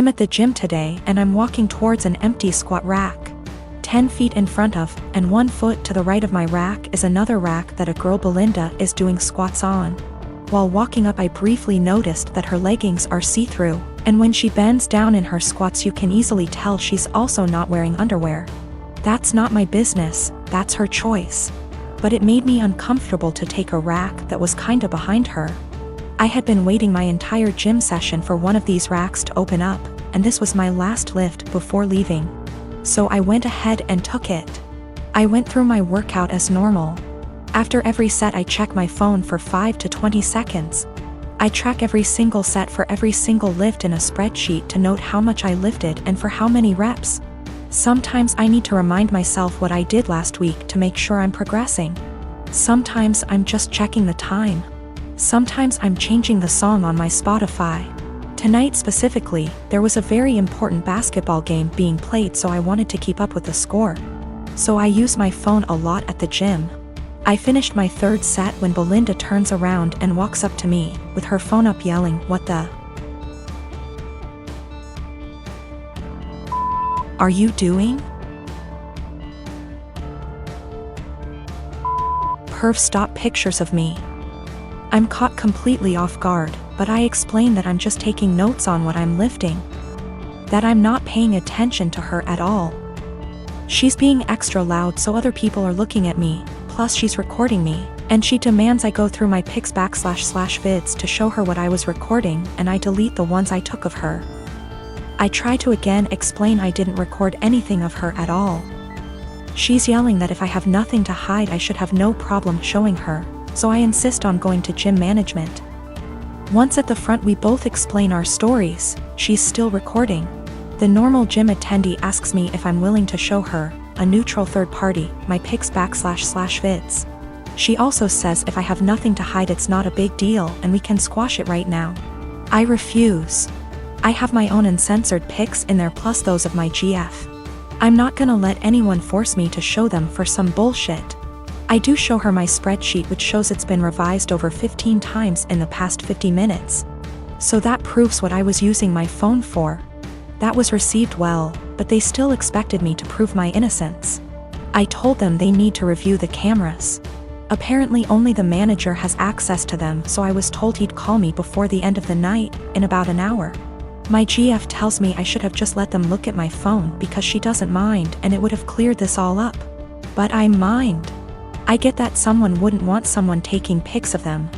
I'm at the gym today and I'm walking towards an empty squat rack. 10 feet in front of, and 1 foot to the right of my rack is another rack that a girl Belinda is doing squats on. While walking up I briefly noticed that her leggings are see-through, and when she bends down in her squats you can easily tell she's also not wearing underwear. That's not my business, that's her choice. But it made me uncomfortable to take a rack that was kinda behind her. I had been waiting my entire gym session for one of these racks to open up, and this was my last lift before leaving. So I went ahead and took it. I went through my workout as normal. After every set I check my phone for 5 to 20 seconds. I track every single set for every single lift in a spreadsheet to note how much I lifted and for how many reps. Sometimes I need to remind myself what I did last week to make sure I'm progressing. Sometimes I'm just checking the time. Sometimes I'm changing the song on my Spotify. Tonight specifically, there was a very important basketball game being played, so I wanted to keep up with the score. So I use my phone a lot at the gym. I finished my 3rd set when Belinda turns around and walks up to me, with her phone up yelling, "What the are you doing?" Perv stop pictures of me. I'm caught completely off guard, but I explain that I'm just taking notes on what I'm lifting. That I'm not paying attention to her at all. She's being extra loud so other people are looking at me, plus she's recording me, and she demands I go through my pics /vids to show her what I was recording, and I delete the ones I took of her. I try to again explain I didn't record anything of her at all. She's yelling that if I have nothing to hide I should have no problem showing her, so I insist on going to gym management. Once at the front we both explain our stories. She's still recording. The normal gym attendee asks me if I'm willing to show her, a neutral third party, my pics /vids. She also says if I have nothing to hide it's not a big deal and we can squash it right now. I refuse. I have my own uncensored pics in there plus those of my GF. I'm not gonna let anyone force me to show them for some bullshit. I do show her my spreadsheet which shows it's been revised over 15 times in the past 50 minutes. So that proves what I was using my phone for. That was received well, but they still expected me to prove my innocence. I told them they need to review the cameras. Apparently only the manager has access to them, so I was told he'd call me before the end of the night, in about an hour. My GF tells me I should have just let them look at my phone because she doesn't mind and it would have cleared this all up. But I mind. I get that someone wouldn't want someone taking pics of them.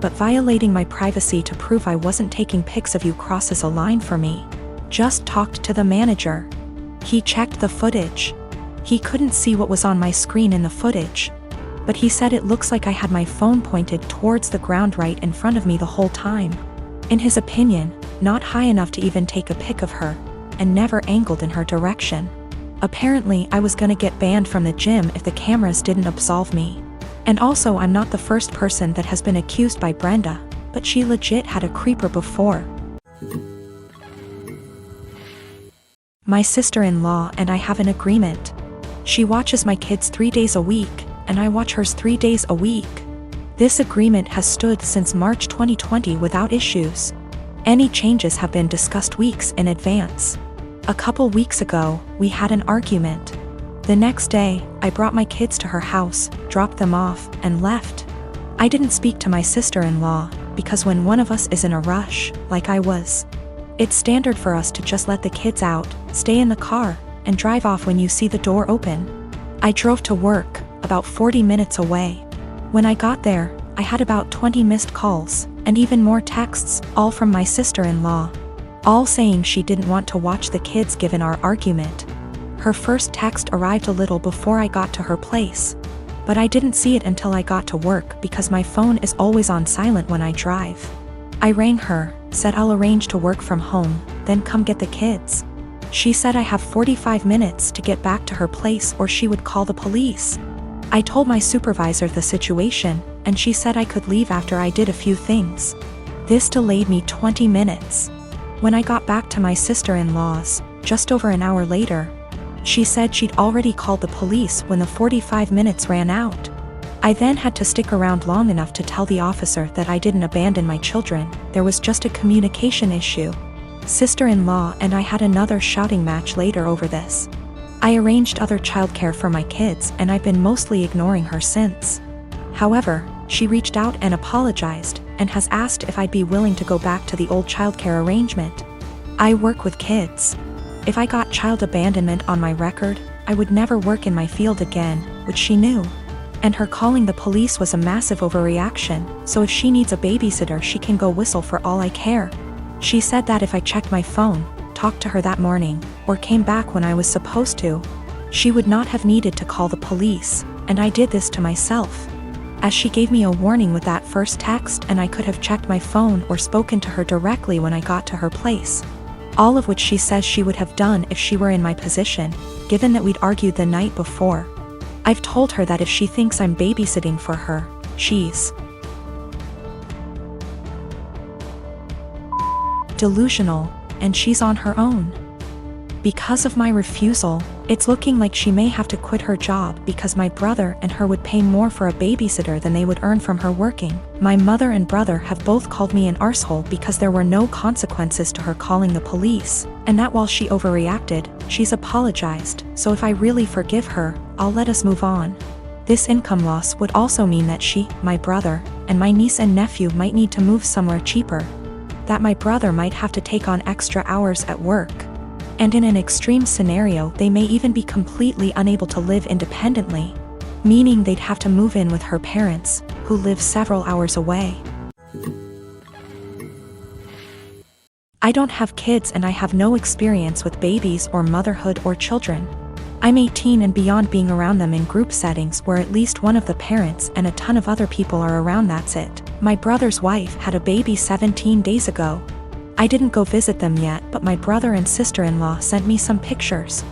But violating my privacy to prove I wasn't taking pics of you crosses a line for me. Just talked to the manager. He checked the footage. He couldn't see what was on my screen in the footage. But he said it looks like I had my phone pointed towards the ground right in front of me the whole time. In his opinion, not high enough to even take a pic of her, and never angled in her direction. Apparently I was gonna get banned from the gym if the cameras didn't absolve me. And also I'm not the first person that has been accused by Brenda, but she legit had a creeper before. My sister-in-law and I have an agreement. She watches my kids 3 days a week, and I watch hers 3 days a week. This agreement has stood since March 2020 without issues. Any changes have been discussed weeks in advance. A couple weeks ago, we had an argument. The next day, I brought my kids to her house, dropped them off, and left. I didn't speak to my sister-in-law, because when one of us is in a rush, like I was, it's standard for us to just let the kids out, stay in the car, and drive off when you see the door open. I drove to work, about 40 minutes away. When I got there, I had about 20 missed calls, and even more texts, all from my sister-in-law. All saying she didn't want to watch the kids given our argument. Her first text arrived a little before I got to her place. But I didn't see it until I got to work because my phone is always on silent when I drive. I rang her, said I'll arrange to work from home, then come get the kids. She said I have 45 minutes to get back to her place or she would call the police. I told my supervisor the situation, and she said I could leave after I did a few things. This delayed me 20 minutes. When I got back to my sister-in-law's, just over an hour later, she said she'd already called the police when the 45 minutes ran out. I then had to stick around long enough to tell the officer that I didn't abandon my children, there was just a communication issue. Sister-in-law and I had another shouting match later over this. I arranged other childcare for my kids and I've been mostly ignoring her since. However, she reached out and apologized, and has asked if I'd be willing to go back to the old childcare arrangement. I work with kids. If I got child abandonment on my record, I would never work in my field again, which she knew. And her calling the police was a massive overreaction, so if she needs a babysitter she can go whistle for all I care. She said that if I checked my phone, talked to her that morning, or came back when I was supposed to, she would not have needed to call the police, and I did this to myself. As she gave me a warning with that first text, and I could have checked my phone or spoken to her directly when I got to her place. All of which she says she would have done if she were in my position, given that we'd argued the night before. I've told her that if she thinks I'm babysitting for her, she's delusional, and she's on her own. Because of my refusal, it's looking like she may have to quit her job because my brother and her would pay more for a babysitter than they would earn from her working. My mother and brother have both called me an arsehole because there were no consequences to her calling the police, and that while she overreacted, she's apologized, so if I really forgive her, I'll let us move on. This income loss would also mean that she, my brother, and my niece and nephew might need to move somewhere cheaper. That my brother might have to take on extra hours at work. And in an extreme scenario they may even be completely unable to live independently, meaning they'd have to move in with her parents, who live several hours away. I don't have kids and I have no experience with babies or motherhood or children. I'm 18 and beyond being around them in group settings where at least one of the parents and a ton of other people are around, that's it. My brother's wife had a baby 17 days ago. I didn't go visit them yet, but my brother and sister-in-law sent me some pictures.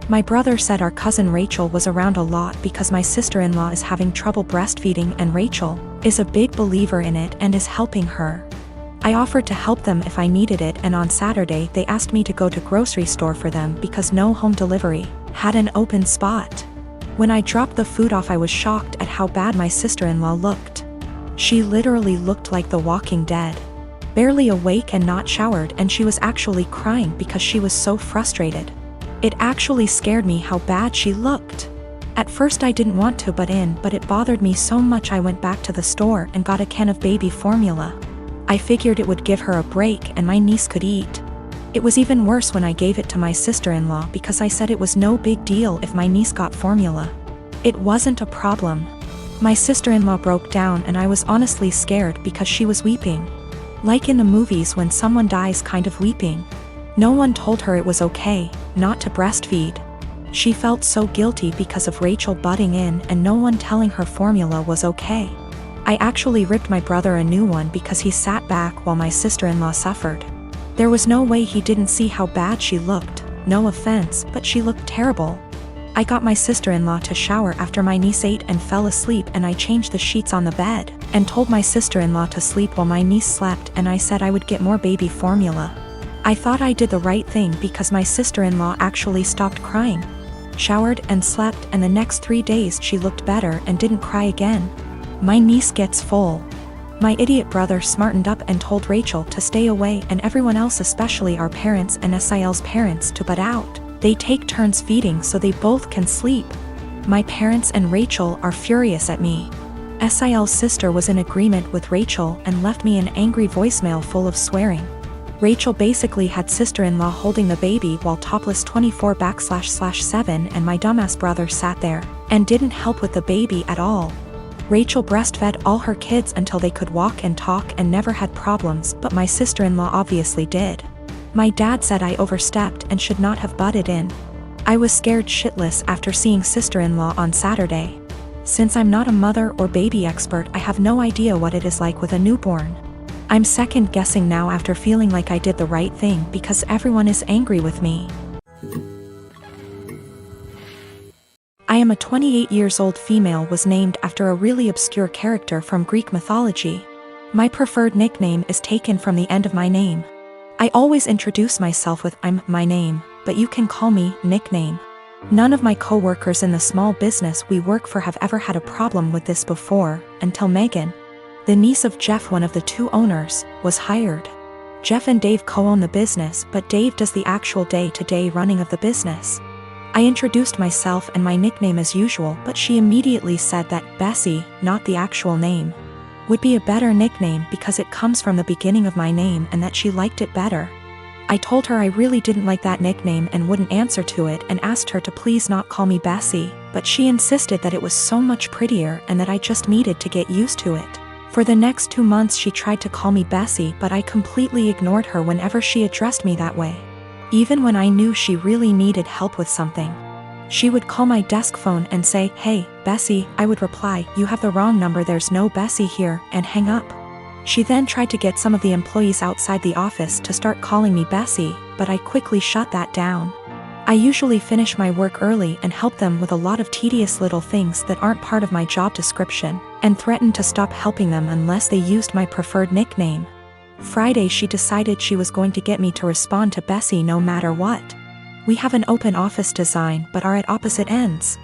My brother said our cousin Rachel was around a lot because my sister-in-law is having trouble breastfeeding and Rachel is a big believer in it and is helping her. I offered to help them if I needed it, and on Saturday they asked me to go to grocery store for them because no home delivery had an open spot. When I dropped the food off I was shocked at how bad my sister-in-law looked. She literally looked like the Walking Dead. Barely awake and not showered, and she was actually crying because she was so frustrated. It actually scared me how bad she looked. At first I didn't want to but it bothered me so much I went back to the store and got a can of baby formula. I figured it would give her a break and my niece could eat. It was even worse when I gave it to my sister-in-law because I said it was no big deal if my niece got formula. It wasn't a problem. My sister-in-law broke down and I was honestly scared because she was weeping. Like in the movies when someone dies, kind of weeping. No one told her it was okay not to breastfeed. She felt so guilty because of Rachel butting in and no one telling her formula was okay. I actually ripped my brother a new one because he sat back while my sister-in-law suffered. There was no way he didn't see how bad she looked, no offense, but she looked terrible. I got my sister-in-law to shower after my niece ate and fell asleep, and I changed the sheets on the bed, and told my sister-in-law to sleep while my niece slept, and I said I would get more baby formula. I thought I did the right thing because my sister-in-law actually stopped crying, showered and slept, and the next 3 days she looked better and didn't cry again. My niece gets full. My idiot brother smartened up and told Rachel to stay away and everyone else, especially our parents and SIL's parents, to butt out. They take turns feeding so they both can sleep. My parents and Rachel are furious at me. SIL's sister was in agreement with Rachel and left me an angry voicemail full of swearing. Rachel basically had sister-in-law holding the baby while topless 24/7, and my dumbass brother sat there and didn't help with the baby at all. Rachel breastfed all her kids until they could walk and talk and never had problems, but my sister-in-law obviously did. My dad said I overstepped and should not have butted in. I was scared shitless after seeing sister-in-law on Saturday. Since I'm not a mother or baby expert, I have no idea what it is like with a newborn. I'm second guessing now after feeling like I did the right thing because everyone is angry with me. I am a 28 years old female, was named after a really obscure character from Greek mythology. My preferred nickname is taken from the end of my name. I always introduce myself with my name, but you can call me nickname. None of my co-workers in the small business we work for have ever had a problem with this before, until Megan, the niece of Jeff, one of the two owners, was hired. Jeff and Dave co-own the business, but Dave does the actual day-to-day running of the business. I introduced myself and my nickname as usual, but she immediately said that Bessie, not the actual name, would be a better nickname because it comes from the beginning of my name and that she liked it better. I told her I really didn't like that nickname and wouldn't answer to it and asked her to please not call me Bessie, but she insisted that it was so much prettier and that I just needed to get used to it. For the next 2 months she tried to call me Bessie, but I completely ignored her whenever she addressed me that way. Even when I knew she really needed help with something, she would call my desk phone and say, "Hey, Bessie," I would reply, "You have the wrong number, there's no Bessie here," and hang up. She then tried to get some of the employees outside the office to start calling me Bessie, but I quickly shut that down. I usually finish my work early and help them with a lot of tedious little things that aren't part of my job description, and threatened to stop helping them unless they used my preferred nickname. Friday she decided she was going to get me to respond to Bessie no matter what. We have an open office design but are at opposite ends.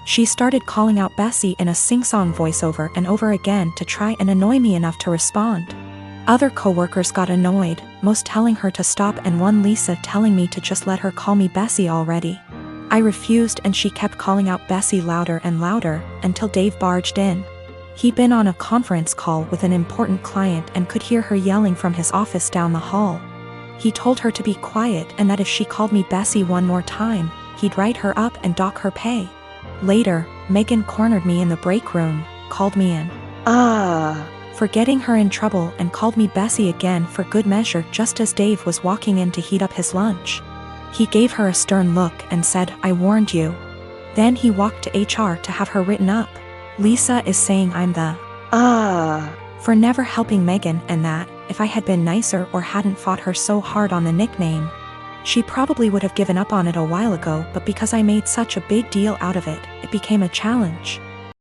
She started calling out Bessie in a sing-song voiceover and over again to try and annoy me enough to respond. Other coworkers got annoyed, most telling her to stop and one Lisa telling me to just let her call me Bessie already. I refused and she kept calling out Bessie louder and louder until Dave barged in. He'd been on a conference call with an important client and could hear her yelling from his office down the hall. He told her to be quiet and that if she called me Bessie one more time, he'd write her up and dock her pay. Later, Megan cornered me in the break room, called me in for getting her in trouble and called me Bessie again for good measure just as Dave was walking in to heat up his lunch. He gave her a stern look and said, "I warned you." Then he walked to HR to have her written up. Lisa is saying I'm the for never helping Megan and that, if I had been nicer or hadn't fought her so hard on the nickname, she probably would have given up on it a while ago, but because I made such a big deal out of it, it became a challenge.